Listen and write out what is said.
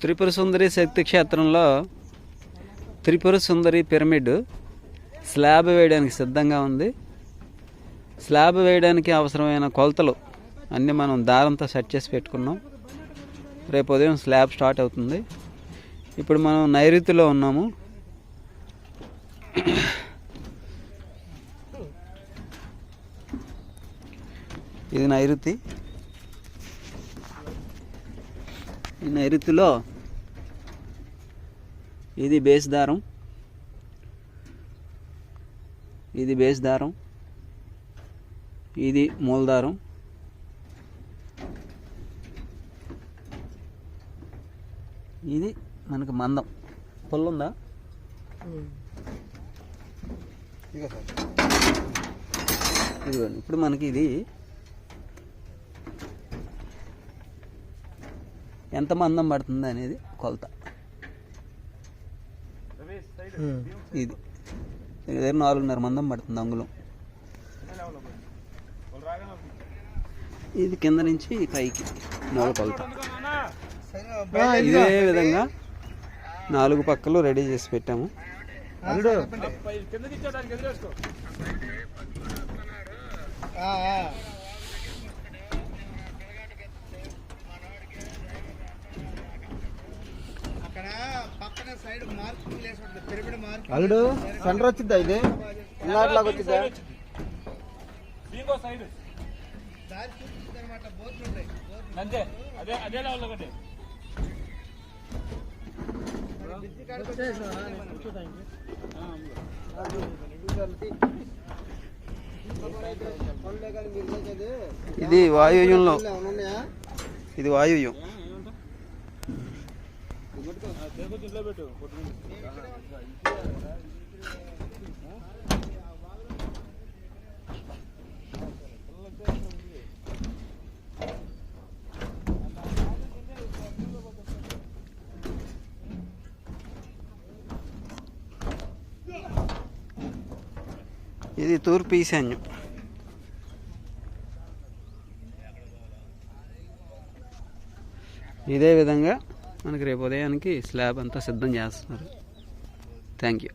త్రిపుర సుందరి శక్తి క్షేత్రంలో Tripura Sundari pyramid slab వేయడానికి సిద్ధంగా ఉంది. స్లాబ్ వేయడానికి అవసరమైన కొలతలు అన్నీ మనం దారంతో సెట్ చేసి పెట్టుకున్నాం. రేపు ఉదయం స్లాబ్ స్టార్ట్ అవుతుంది. ఇప్పుడు మనం నైరుతిలో ఉన్నాము. ఇది నైరుతి. ఈ నైరుతిలో ఇది బేస్ దారం, ఇది బేస్ దారం, ఇది మూలదారం, ఇది మనకు మందం. పుల్లుందా? ఇదిగోండి. ఇప్పుడు మనకి ఇది ఎంత మందం పడుతుంది అనేది కొలత. ఇది దగ్గర 4.5 మందం పడుతుంది అంగుళం. ఇది కింద నుంచి పైకి 4 కొలత. ఇదే విధంగా 4 పక్కలు రెడీ చేసి పెట్టాము. అల్లుడు సెంటర్ వచ్చిద్దా? ఇది ఇలాంటిలాగా వచ్చిద్దా? ఇది వాయువ్యంలో, ఇది వాయువ్యం. ఇది తూర్పు ఈశాన్యం. ఇదే విధంగా మనకి రేపు ఉదయానికి స్లాబ్ అంతా సిద్ధం చేస్తున్నారు. Thank you.